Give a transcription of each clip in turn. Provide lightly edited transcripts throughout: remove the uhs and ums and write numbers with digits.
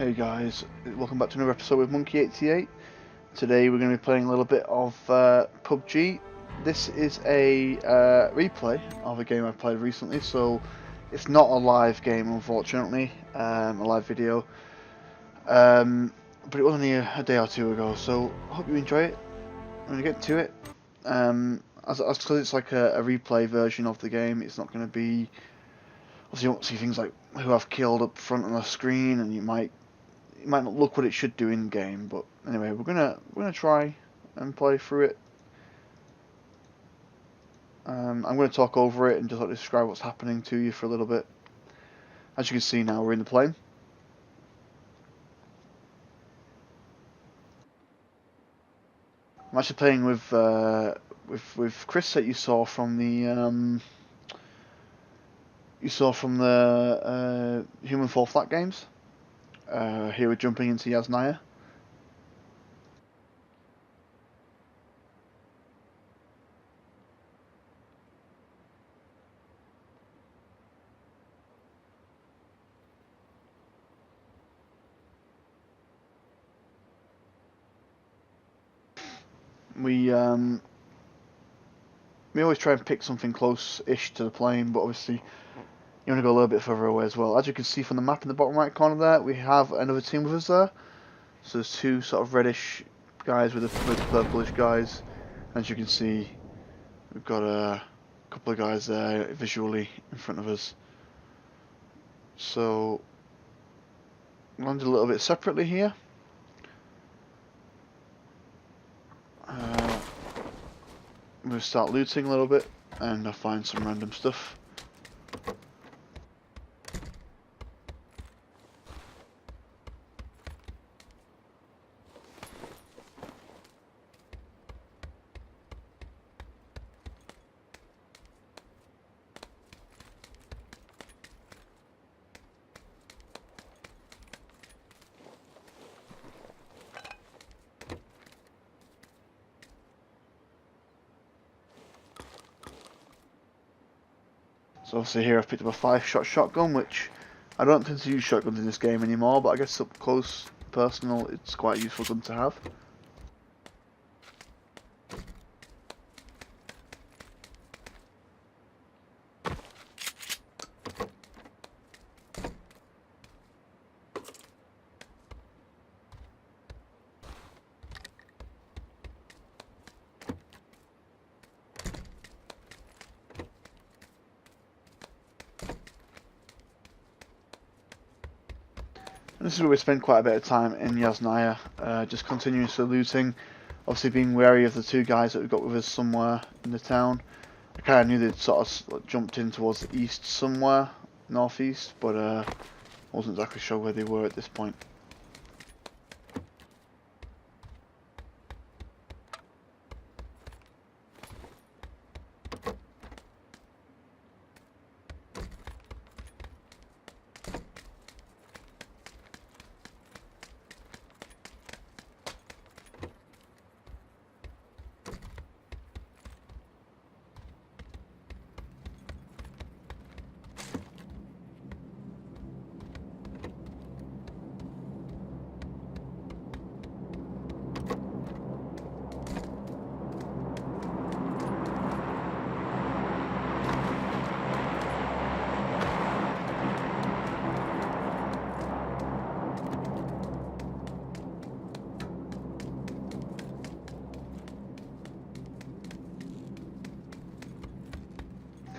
Hey guys, welcome back to another episode with Monkey88. Today we're going to be playing a little bit of PUBG. This is a replay of a game I've played recently, so it's not a live game unfortunately, a live video. But it was only a day or two ago, so I hope you enjoy it. I'm going to get to it. As it's like a replay version of the game, it's not going to be... Obviously you won't see things like who I've killed up front on the screen, and it might not look what it should do in game, but anyway, we're gonna try and play through it. I'm gonna talk over it and just describe what's happening to you for a little bit. As you can see now, we're in the plane. I'm actually playing with Chris that you saw from the Human Fall Flat games. Here we're jumping into Yasnaya. We always try and pick something close-ish to the plane, but obviously you want to go a little bit further away as well. As you can see from the map in the bottom right corner there, we have another team with us there. So there's two sort of reddish guys with purplish guys. As you can see, we've got a couple of guys there visually in front of us. So landed a little bit separately here. I'm going to start looting a little bit, and I'll find some random stuff. So obviously here I've picked up a 5-shot shotgun, which I don't tend to use shotguns in this game anymore, but I guess up close, personal, it's quite a useful gun to have. And this is where we spend quite a bit of time in Yasnaya, just continuously looting, obviously being wary of the two guys that we've got with us somewhere in the town. I kind of knew they'd sort of jumped in towards the east somewhere, northeast, but wasn't exactly sure where they were at this point.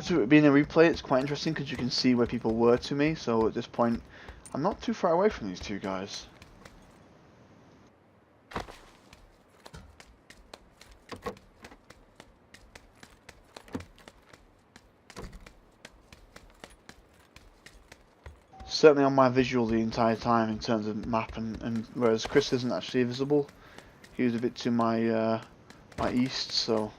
So being a replay, it's quite interesting because you can see where people were to me, so at this point I'm not too far away from these two guys. Certainly on my visual the entire time in terms of map, and whereas Chris isn't actually visible, he was a bit to my my east, so...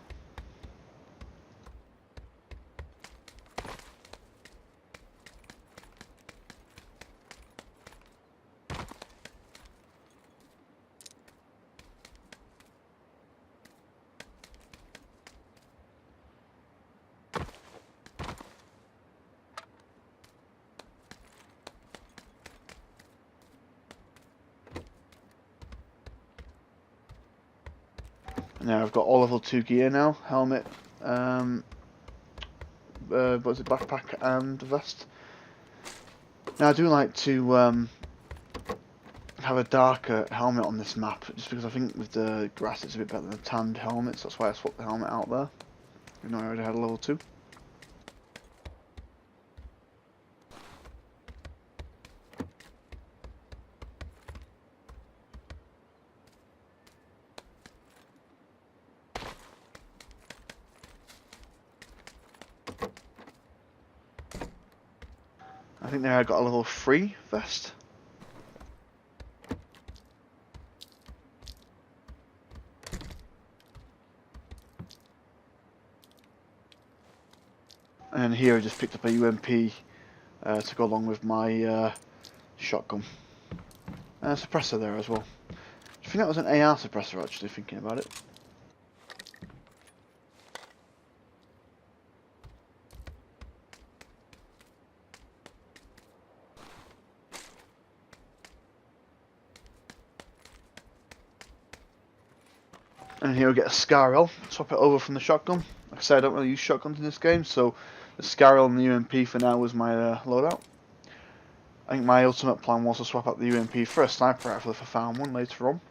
And now I've got all level 2 gear now, helmet, what's it, backpack and vest. Now I do like to have a darker helmet on this map, just because I think with the grass it's a bit better than the tanned helmets. That's why I swapped the helmet out there, even though I already had a level 2. I think there I got a level 3 vest. And here I just picked up a UMP to go along with my shotgun. And a suppressor there as well. I think that was an AR suppressor actually, thinking about it. And here we get a Scarrel, swap it over from the shotgun. Like I said, I don't really use shotguns in this game, so the Scarrel and the UMP for now was my loadout. I think my ultimate plan was to swap out the UMP for a sniper rifle if I found one later on.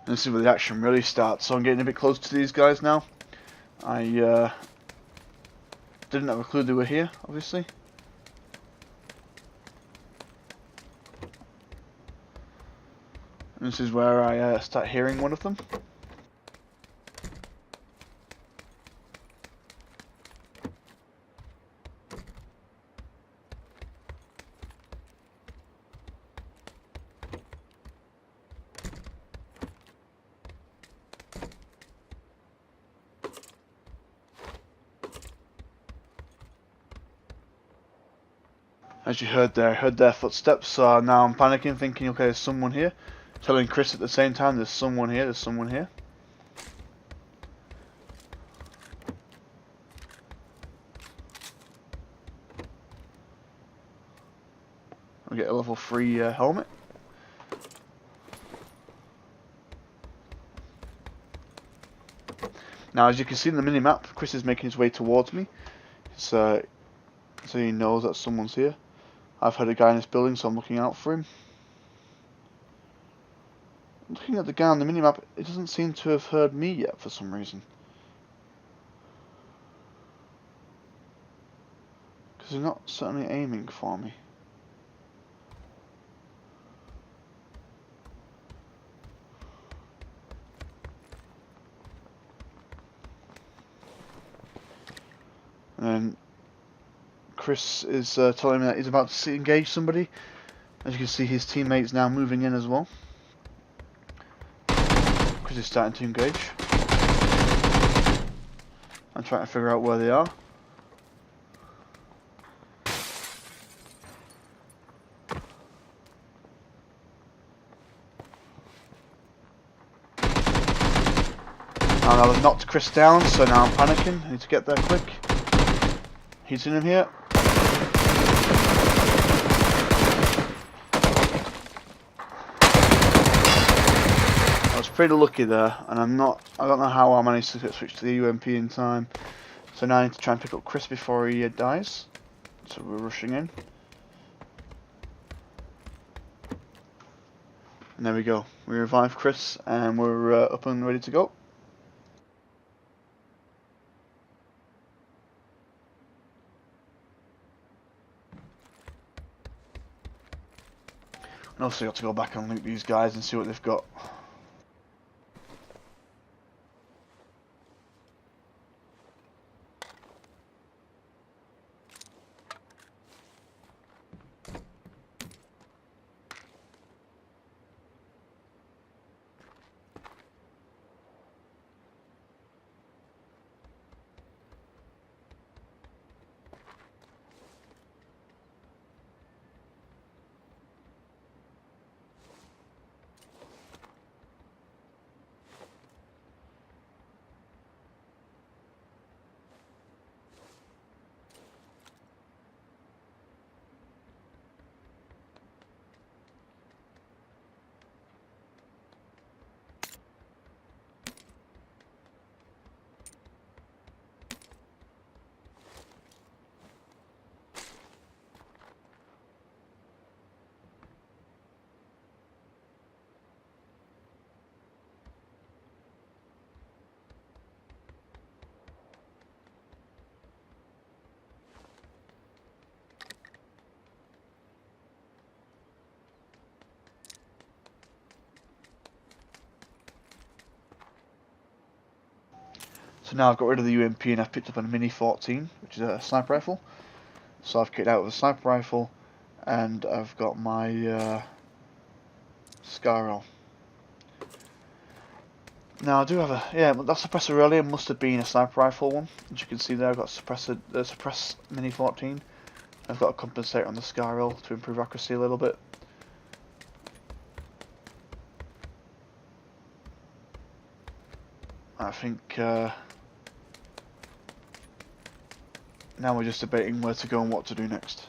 And this is where the action really starts, so I'm getting a bit close to these guys now. I didn't have a clue they were here, obviously. And this is where I start hearing one of them. As you heard there, I heard their footsteps, so now I'm panicking, thinking, okay, there's someone here. Telling Chris at the same time, there's someone here, there's someone here. I'll get a level 3 helmet. Now, as you can see in the minimap, Chris is making his way towards me. So he knows that someone's here. I've heard a guy in this building, so I'm looking out for him. Looking at the guy on the minimap, it doesn't seem to have heard me yet for some reason. Because he's not certainly aiming for me. And then Chris is telling me that he's about to engage somebody. As you can see, his teammates now moving in as well. Chris is starting to engage. I'm trying to figure out where they are. And I've knocked Chris down, so now I'm panicking. I need to get there quick. He's in here. I was pretty lucky there, and I don't know how I managed to get switched to the UMP in time. So now I need to try and pick up Chris before he dies. So we're rushing in. And there we go. We revived Chris, and we're up and ready to go. And also got to go back and loot these guys and see what they've got. So now I've got rid of the UMP and I've picked up a Mini 14, which is a sniper rifle. So I've kicked out with a sniper rifle, and I've got my Scarrow. Now I do have a, yeah, that suppressor earlier must have been a sniper rifle one. As you can see there, I've got suppress Mini 14. I've got a compensator on the Scarrow to improve accuracy a little bit. I think now we're just debating where to go and what to do next.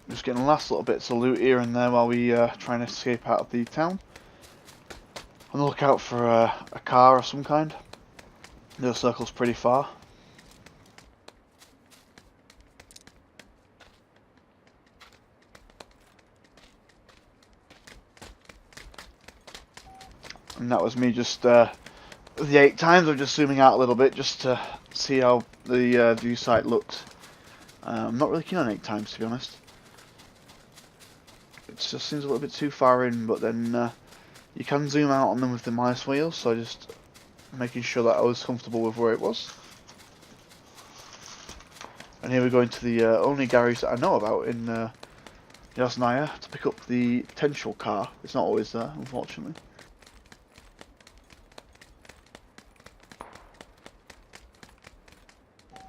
Just getting the last little bits of loot here and there while we try and escape out of the town. On the lookout for a car of some kind. The circle's pretty far. And that was me just, the 8 times, I'm just zooming out a little bit just to see how the view site looked. I'm not really keen on 8 times, to be honest. It just seems a little bit too far in, but then you can zoom out on them with the mouse wheel, so just making sure that I was comfortable with where it was. And here we're going to the only garage that I know about in Yasnaya to pick up the potential car. It's not always there, unfortunately.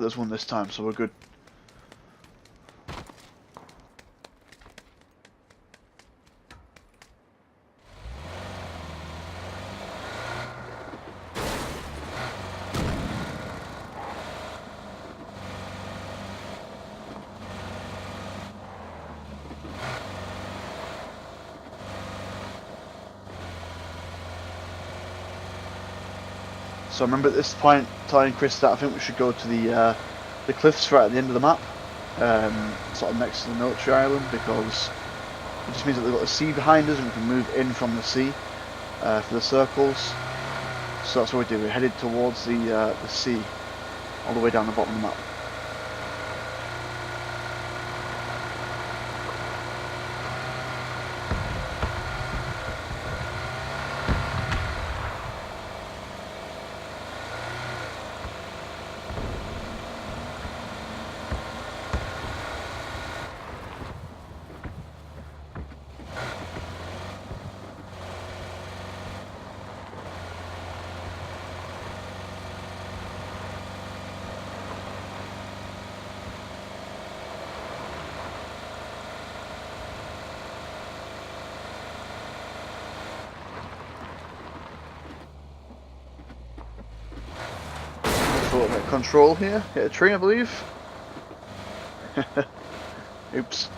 There's one this time, so we're good. So I remember at this point telling Chris that I think we should go to the cliffs right at the end of the map, sort of next to the military island, because it just means that we've got the sea behind us and we can move in from the sea for the circles. So that's what we did. We headed towards the sea, all the way down the bottom of the map. a little bit of control here. Hit a tree, I believe. Oops.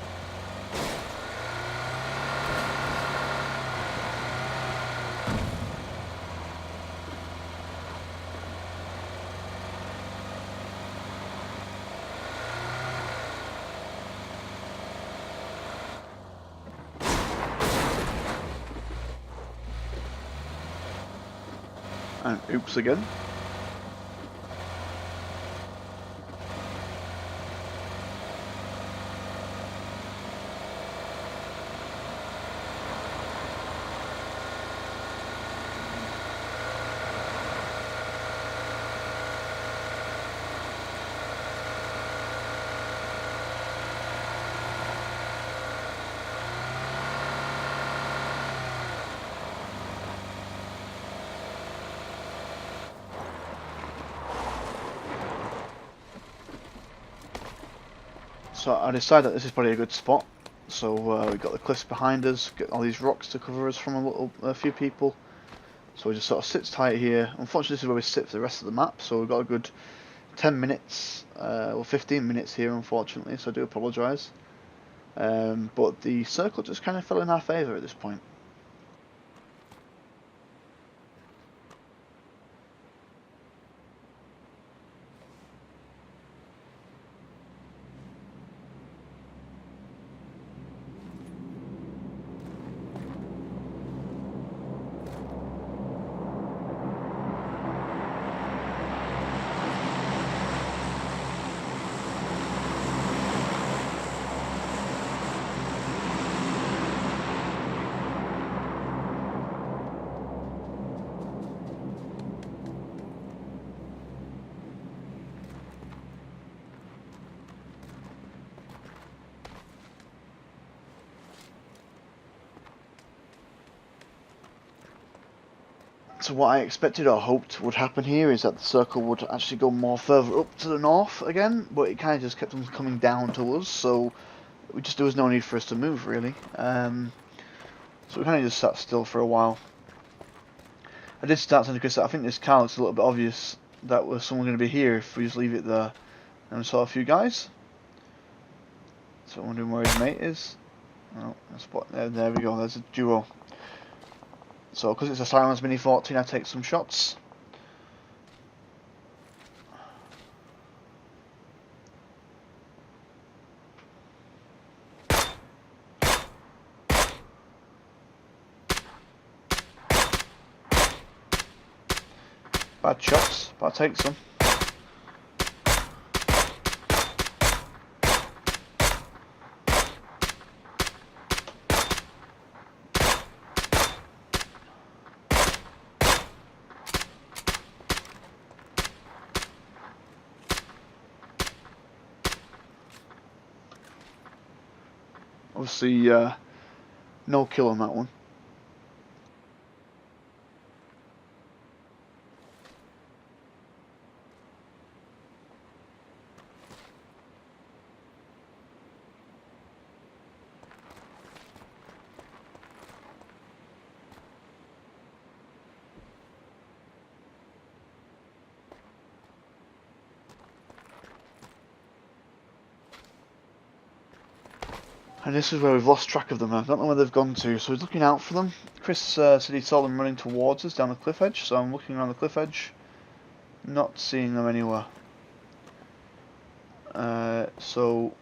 And oops again. So I decided that this is probably a good spot. So we've got the cliffs behind us, get all these rocks to cover us from a few people. So we just sort of sit tight here. Unfortunately, this is where we sit for the rest of the map. So we've got a good 10 minutes, or 15 minutes here, unfortunately. So I do apologise. But the circle just kind of fell in our favour at this point. So what I expected or hoped would happen here is that the circle would actually go more further up to the north again, but it kind of just kept on coming down to us, so there was no need for us to move really. So we kind of just sat still for a while. I did start saying because I think this car looks a little bit obvious that was someone going to be here if we just leave it there. And we saw a few guys. So I'm wondering where his mate is. Oh, there we go, there's a duo. So because it's a Silence Mini 14, I take some shots. Bad shots, but I take some. Obviously, no kill on that one. And this is where we've lost track of them. I don't know where they've gone to, so we're looking out for them. Chris said he saw them running towards us down the cliff edge, so I'm looking around the cliff edge, not seeing them anywhere. So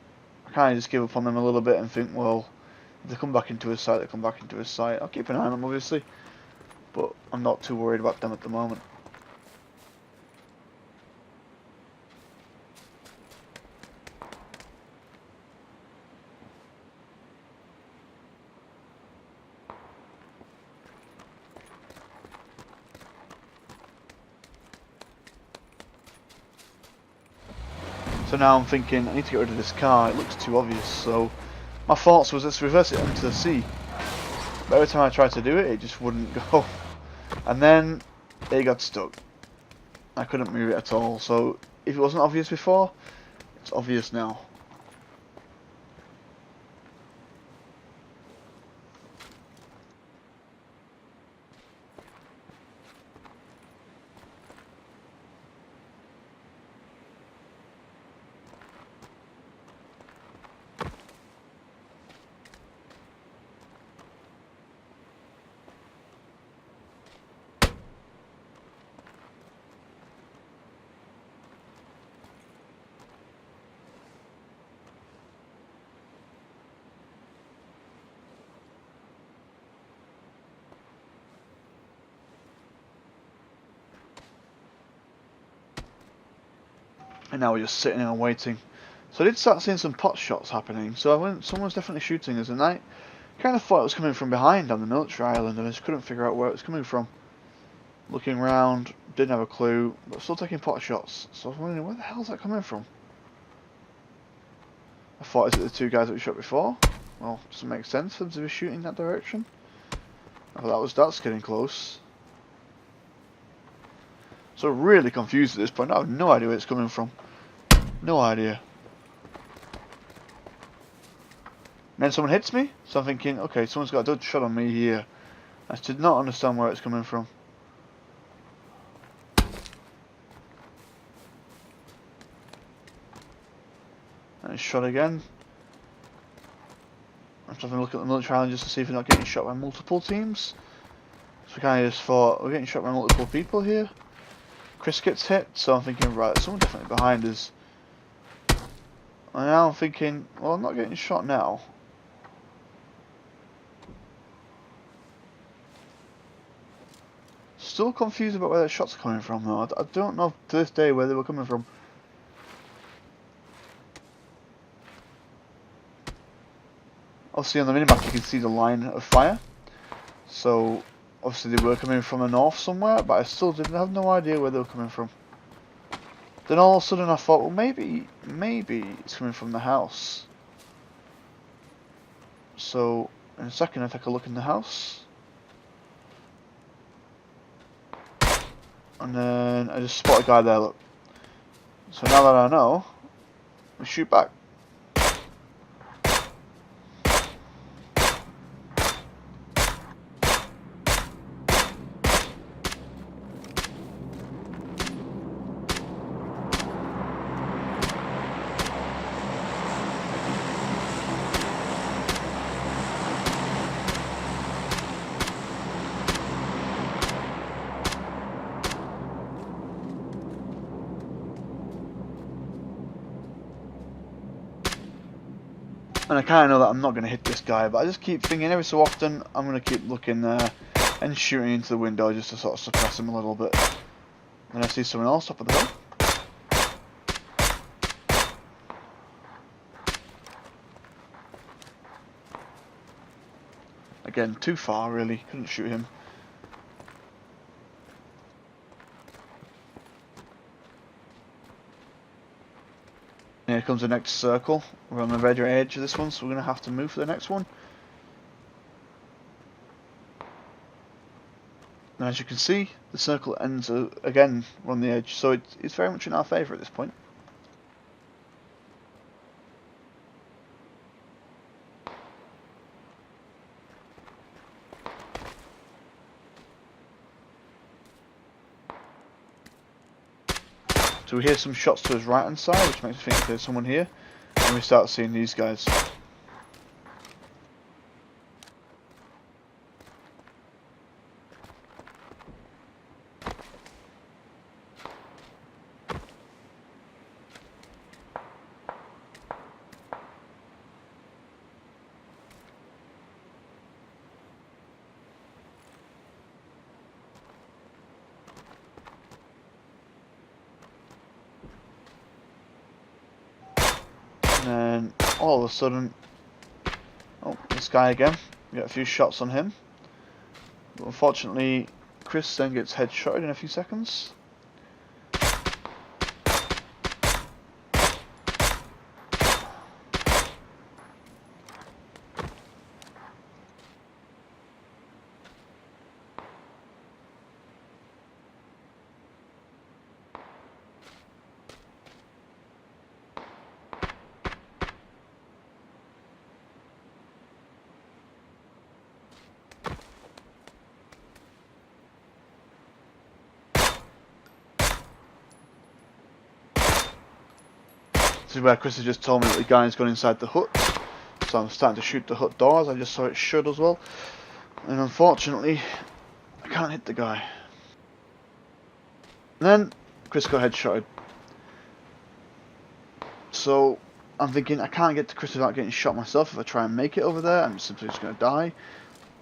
I kind of just give up on them a little bit and think, well, if they come back into his sight, they come back into his sight. I'll keep an eye on them, obviously, but I'm not too worried about them at the moment. So now I'm thinking, I need to get rid of this car, it looks too obvious, so my thoughts was let's reverse it into the sea. But every time I tried to do it, it just wouldn't go. And then it got stuck. I couldn't move it at all, so if it wasn't obvious before, it's obvious now. And now we're just sitting there and waiting. So I did start seeing some pot shots happening. So someone was definitely shooting us, and I kind of thought it was coming from behind on the military island, and I just couldn't figure out where it was coming from. Looking around, didn't have a clue, but still taking pot shots. So I was wondering, where the hell is that coming from? I thought, is it the two guys that we shot before? Well, doesn't make sense for them to be shooting that direction. I thought that's getting close. So really confused at this point. I have no idea where it's coming from. No idea. And then someone hits me, so I'm thinking, okay, someone's got a dud shot on me here. I just did not understand where it's coming from. And it's shot again. I'm just having a look at the military island just to see if we're not getting shot by multiple teams. So we kind of just thought, we're getting shot by multiple people here. Chris gets hit, so I'm thinking, right, someone definitely behind us. And now I'm thinking, well, I'm not getting shot now. Still confused about where the shots are coming from though. I don't know to this day where they were coming from. Obviously on the minimap you can see the line of fire. So obviously they were coming from the north somewhere, but I still didn't have no idea where they were coming from. Then all of a sudden I thought, well maybe it's coming from the house. So in a second I take a look in the house. And then I just spot a guy there, look. So now that I know, we shoot back. And I kind of know that I'm not going to hit this guy, but I just keep thinking every so often I'm going to keep looking there and shooting into the window just to sort of suppress him a little bit. Then I see someone else up at the hill. Again, too far really, couldn't shoot him. Here comes the next circle. We're on the very edge of this one, so we're going to have to move for the next one. And as you can see, the circle ends again on the edge, so it's very much in our favour at this point. So we hear some shots to his right hand side, which makes me think there's someone here, and we start seeing these guys. And then all of a sudden, oh, this guy again. We get a few shots on him. But unfortunately, Chris then gets headshotted in a few seconds. This is where Chris has just told me that the guy's gone inside the hut, so I'm starting to shoot the hut doors. I just saw it shut as well, and unfortunately I can't hit the guy. And then Chris got headshotted, so I'm thinking I can't get to Chris without getting shot myself. If I try and make it over there, I'm simply just going to die.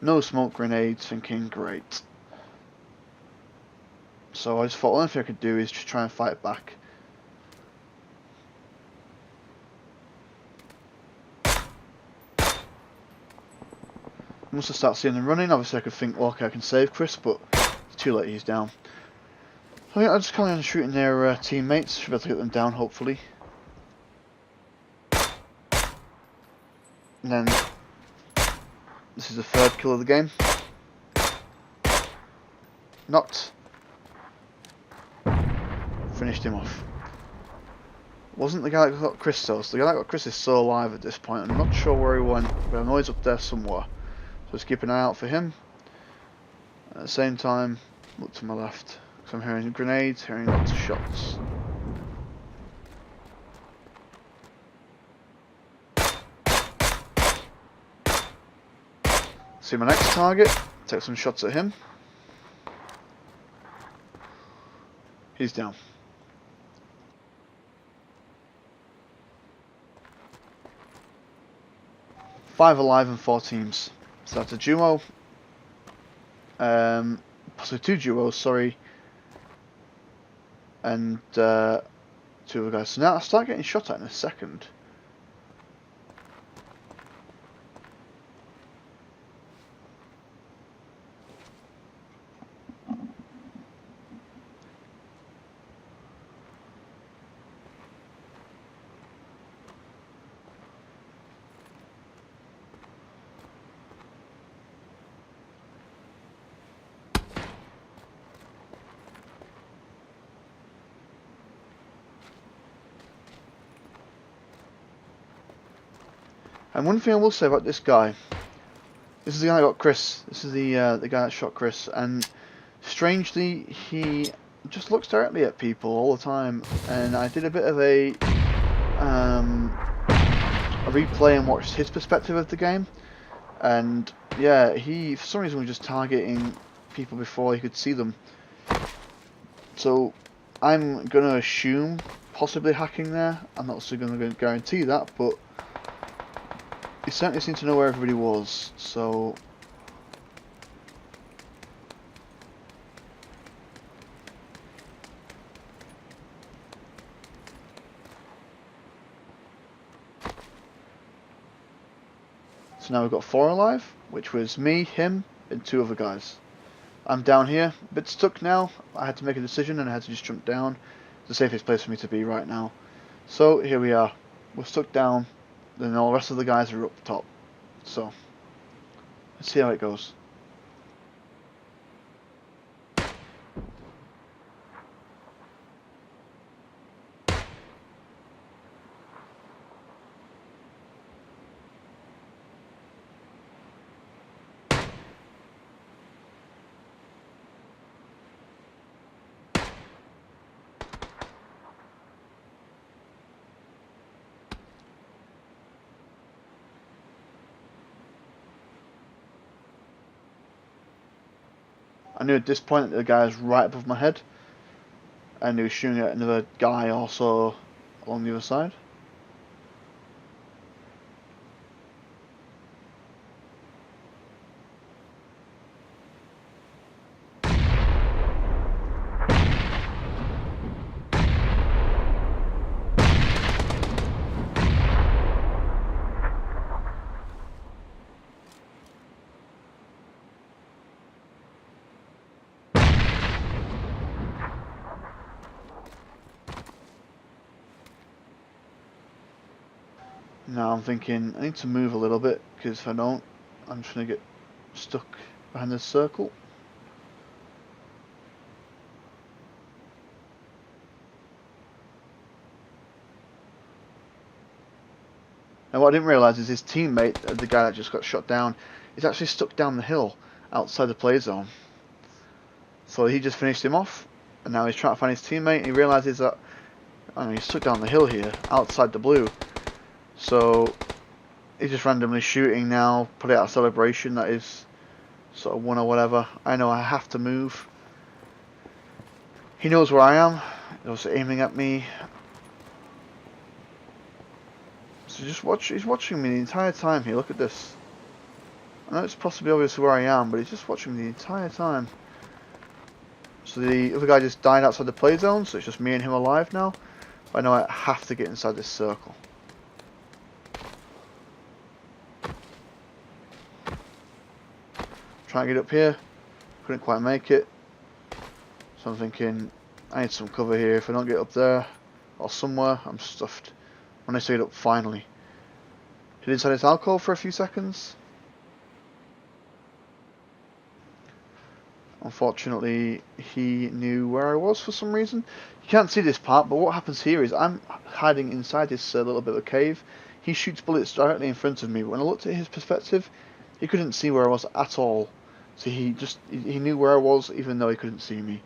No smoke grenades, thinking great. So I just thought the only thing I could do is just try and fight back. Once I start seeing them running, obviously I could think, well, okay, I can save Chris, but it's too late, he's down. I think I'll just carry on shooting their teammates. Should be able to get them down, hopefully. And then this is the third kill of the game. Knocked. Finished him off. Wasn't the guy that got Chris though. So the guy that got Chris is still alive at this point. I'm not sure where he went, but I know he's up there somewhere. So just keep an eye out for him. At the same time, look to my left. Because I'm hearing grenades, hearing lots of shots. See my next target. Take some shots at him. He's down. Five alive and 4 teams. So that's a duo. Possibly 2 duos, sorry. And 2 other guys. So now I start getting shot at in a second. And one thing I will say about this guy, this is the guy that got Chris. This is the guy that shot Chris, and strangely he just looks directly at people all the time. And I did a bit of a replay and watched his perspective of the game, and yeah, he for some reason was just targeting people before he could see them. So I'm gonna assume possibly hacking there. I'm not also gonna guarantee that, but he certainly seemed to know where everybody was, so now we've got 4 alive, which was me, him, and 2 other guys. I'm down here, a bit stuck now. I had to make a decision and I had to just jump down. It's the safest place for me to be right now. So here we are. We're stuck down. Then all the rest of the guys are up top. So, let's see how it goes. I knew at this point that the guy was right above my head, and he was shooting at another guy also along the other side. Now I'm thinking I need to move a little bit, because if I don't, I'm just going to get stuck behind this circle. And what I didn't realise is his teammate, the guy that just got shot down, is actually stuck down the hill outside the play zone. So he just finished him off, and now he's trying to find his teammate, and he realises that he's stuck down the hill here, outside the blue. So he's just randomly shooting now, put it out of celebration that is sort of won or whatever. I know I have to move. He knows where I am. He's also aiming at me. So he's watching me the entire time here. Look at this. I know it's possibly obvious where I am, but he's just watching me the entire time. So the other guy just died outside the play zone, so it's just me and him alive now. But I know I have to get inside this circle. trying to get up here. Couldn't quite make it. So I'm thinking, I need some cover here. If I don't get up there or somewhere, I'm stuffed. When I say it up, finally. Hid inside his alcove for a few seconds. Unfortunately, he knew where I was for some reason. You can't see this part, but what happens here is I'm hiding inside this little bit of a cave. He shoots bullets directly in front of me. When I looked at his perspective, he couldn't see where I was at all. So he knew where I was, even though he couldn't see me.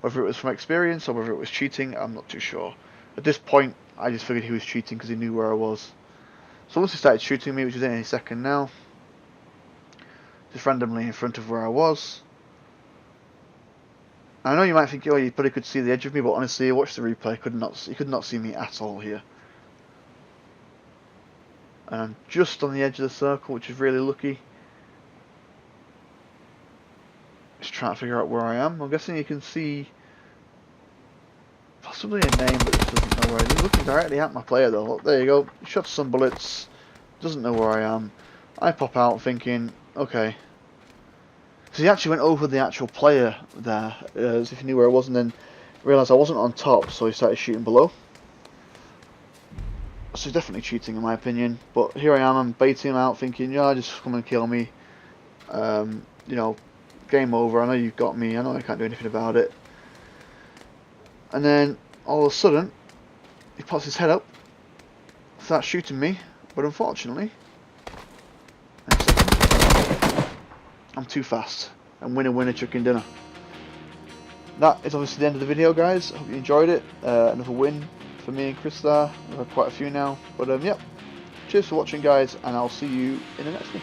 Whether it was from experience or whether it was cheating, I'm not too sure. At this point, I just figured he was cheating because he knew where I was. So once he started shooting me, which is any second now, just randomly in front of where I was. I know you might think, oh, you probably could see the edge of me, but honestly, I watched the replay. You could not see me at all here. And I'm just on the edge of the circle, which is really lucky. Just trying to figure out where I am. I'm guessing you can see possibly a name, but this doesn't know where I am. He's looking directly at my player though. Look, there you go. Shot some bullets. Doesn't know where I am. I pop out thinking, okay. So he actually went over the actual player there, as if he knew where I was, and then realised I wasn't on top, so he started shooting below. So he's definitely cheating in my opinion. But here I am, I'm baiting him out, thinking, yeah, just come and kill me. You know, game over. I know you've got me. I know I can't do anything about it. And then all of a sudden, he pops his head up, starts shooting me. But unfortunately, I'm too fast. And winner, chicken dinner. That is obviously the end of the video, guys. I hope you enjoyed it. Another win for me and Chris there. We've had quite a few now. But yeah, cheers for watching, guys, and I'll see you in the next one.